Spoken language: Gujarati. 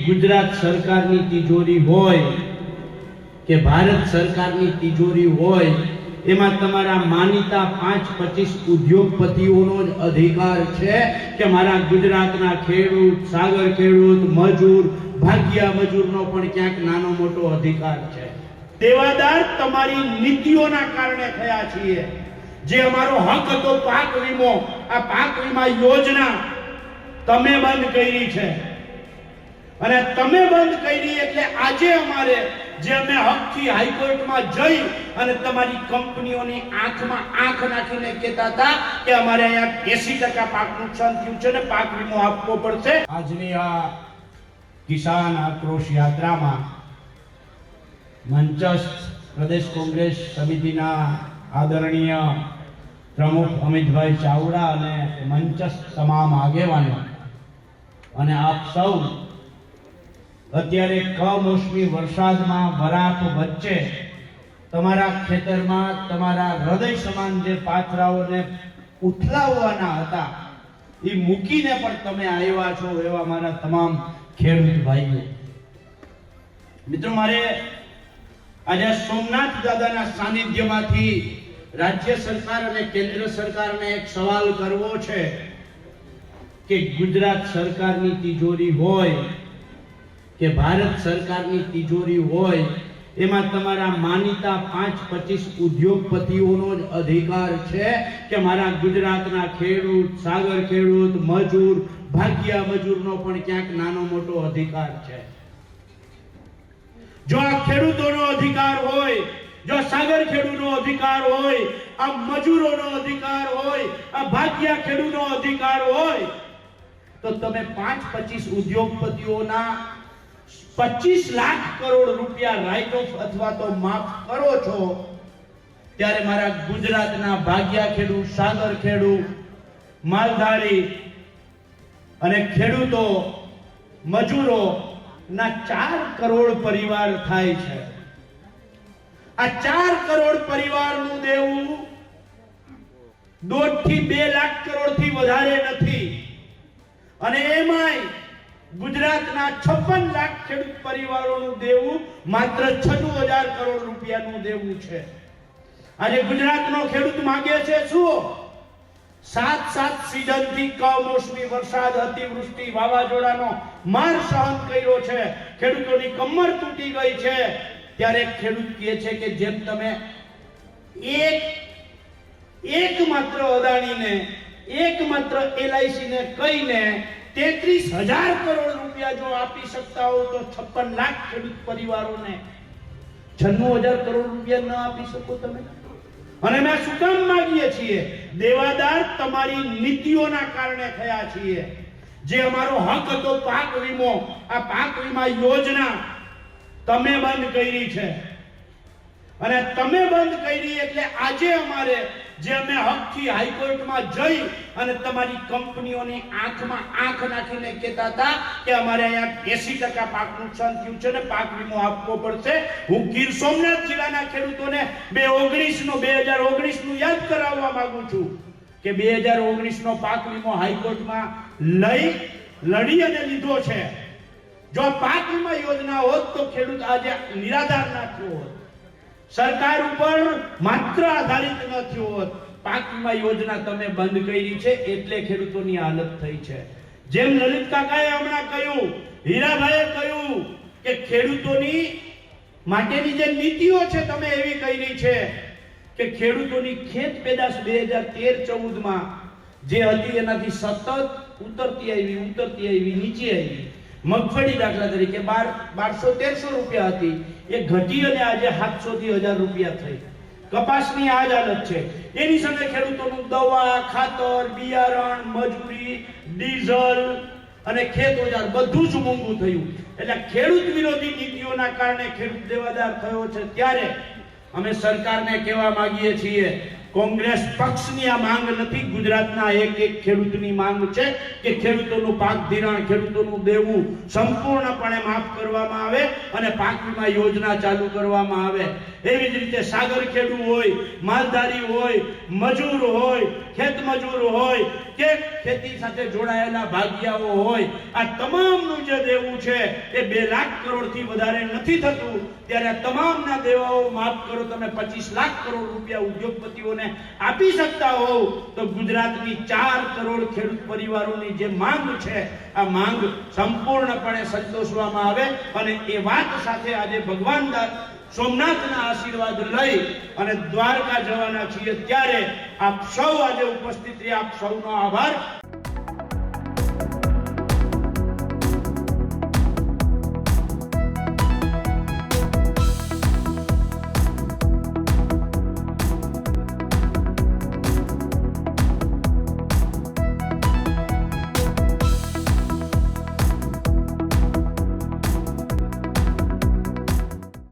ગુજરાત સરકારની તિજોરી હોય કે ભારત સરકારની તિજોરી હોય, એમાં તમારા માનીતા 5-25 ઉદ્યોગપતિઓનો જ અધિકાર છે કે મારા ગુજરાતના ખેડૂત, સાગર ખેડૂત, મજૂર, ભાગ્યા મજૂરનો પણ ક્યાંક નાનો મોટો અધિકાર છે. દેવાદાર તમારી નીતિઓના કારણે થયા છીએ. જે અમારો હક હતો પાક વીમો, આ પાક વીમા યોજના તમે બંધ કરી છે, અને તમે બંધ કરી એટલે આજે અમારે જે અમે હકથી હાઈકોર્ટમાં જઈ અને તમારી કંપનીઓની આંખમાં આંખ નાખીને કહેતા હતા કે અમારે અહીંયા 80% પાક નુકસાન થયું છે ને પાક વીમો આપવો પડશે. આજની આ કિસાન આક્રોશ યાત્રામાં મંચસ્થ પ્રદેશ કોંગ્રેસ સમિતિના આદરણીય પ્રમુખ અમિતભાઈ ચાવડા અને મંચસ્થ તમામ આગેવાનો અને આપ સૌ અત્યારે કમોસમી વરસાદમાં વરાપ વચ્ચે તમારા ખેતરમાં તમારા હૃદય સમાન જે પાથરાઓને ઉથલાવવાના હતા એ મૂકીને પણ તમે આવ્યા છો એવા મારા તમામ ખેડૂત ભાઈઓ મિત્રો, મારે આજે સોમનાથ દાદાના સાનિધ્યમાંથી રાજ્ય સરકાર અને કેન્દ્ર સરકારને એક સવાલ કરવો છે કે ગુજરાત સરકારની તિજોરી હોય કે ભારત સરકારની તિજોરી હોય, એમાં તમારા માનીતા 5-25 ઉદ્યોગપતિઓનો જ અધિકાર છે કે મારા ગુજરાતના ખેડૂત, સાગર ખેડૂત, મજૂર, ભાગ્યા મજૂરનો પણ ક્યાંક નાનો મોટો અધિકાર છે. જો આ ખેડૂતોનો અધિકાર હોય, જો સાગર ખેડૂતનો અધિકાર હોય, આ મજૂરોનો અધિકાર હોય, આ ભાગ્યા ખેડૂતનો અધિકાર હોય, તો તમે 5-25 ઉદ્યોગપતિઓના 25 લાખ કરોડ રૂપિયા રાઇટ ઓફ અથવા તો માફ કરો છો, ત્યારે મારા ગુજરાતના ભાગ્યા ખેડૂત, સાગર ખેડૂત, માલધારી અને ખેડૂતો, મજૂરો ના 4 કરોડ પરિવાર થાય છે. આ 4 કરોડ પરિવારનું દેવું 1.5 થી 2 લાખ કરોડ થી વધારે નથી, અને એમાંય ગુજરાતના 56 લાખ ખેડૂત પરિવારોનું દેવું માત્ર 96,000 કરોડ રૂપિયાનું દેવું છે. આજે ગુજરાતનો ખેડૂત માંગે છે શું? 7 સીઝનથી કમોસમી વરસાદ, અતિવૃષ્ટિ, વાવાઝોડાનો માર સહન કર્યો છે, ખેડૂતોની કમર તૂટી ગઈ છે, ત્યારે ખેડૂત કહે છે કે જેમ તમે એક માત્ર અદાણીને, એક માત્ર LIC ને કહીને 33,000 કરોડ રૂપિયા જો આપી શકતા હો, તો 56 લાખ ખેડૂત પરિવારોને 96,000 કરોડ રૂપિયા ન આપી શકો તમે? અને મેં શું કામ માંગીએ છીએ? દેવાદાર તમારી નીતિઓના કારણે થયા છીએ. જે અમારો હક હતો પાક વીમો, આ પાક વીમા યોજના તમે બંધ કરી છે, અને તમે બંધ કરી એટલે આજે અમારે જે અમે હકથી હાઈકોર્ટમાં જઈ અને તમારી કંપનીઓની આંખમાં આંખ નાખીને કહેતા હતા કે અમારે અહીંયા 80% પાક નુકસાન થયું છે ને પાક વીમો આપવો પડશે. હું ગીર સોમનાથ જિલ્લાના ખેડૂતોને 2019 નું યાદ કરાવવા માંગુ છું કે 2019 નો પાક વીમો હાઈકોર્ટમાં લડી અને લીધો છે. જો પાક વીમા યોજના હોત તો ખેડૂત આજે નિરાધાર ના થયો હોત, સરકાર ઉપર માત્ર આધારિત ન થયો હોત. પાક વીમા યોજના તમે બંધ કરી છે એટલે ખેડૂતોની હાલત થઈ છે. જેમ લલિત કાકાએ હમણાં કહ્યું, હીરાભાઈએ કહ્યું કે ખેડૂતોની માટેની જે નીતિઓ છે તમે એવી કરી છે કે ખેડૂતોની ખેત પેદાશ 2013-14 માં જે હતી એનાથી સતત ઉતરતી આવી, નીચે આવી. મગફળી દાખલા તરીકે 1200-1300 રૂપિયા હતી, એ ઘટી અને આજે 700 થી 1000 રૂપિયા થઈ. કપાસની આ જ હાલત છે. એની સામે ખેડૂતોનું દવા, ખાતર, બિયારણ, મજૂરી, ડીઝલ અને ખેત ઓજાર બધું જ મોંઘું થયું. એટલે ખેડૂત વિરોધી નીતિઓના કારણે ખેડૂત દેવાદાર થયો છે. ત્યારે અમે સરકારને કહેવા માંગીએ છીએ, કોંગ્રેસ પક્ષની આ માંગ નથી, ગુજરાતના એક ખેડૂતની માંગ છે કે ખેડૂતોનું પાક ધિરાણ, ખેડૂતોનું દેવું સંપૂર્ણપણે માફ કરવામાં આવે અને પાક વીમા યોજના ચાલુ કરવામાં આવે. એવી જ રીતે સાગર ખેડૂત હોય, માલધારી હોય, મજૂર હોય, ખેત મજૂર હોય, કે ખેતી સાથે જોડાયેલા ભાગિયાઓ હોય, આ તમામનું જે દેવું છે એ 2 લાખ કરોડથી વધારે નથી થતું, ત્યારે આ તમામના દેવાઓ માફ કરો, તમે 25 લાખ કરોડ રૂપિયા ઉદ્યોગપતિઓને આપી શકતા હોવ તો ગુજરાતની 4 કરોડ ખેડૂત પરિવારોની જે માંગ છે આ માંગ સંપૂર્ણપણે સંતોષવામાં આવે. અને એ વાત સાથે આજે ભગવાન સોમનાથના આશીર્વાદ લઈ અને દ્વારકા જવાના છીએ ત્યારે આપ સૌ આજે ઉપસ્થિત રહ્યા, આપ સૌનો આભાર.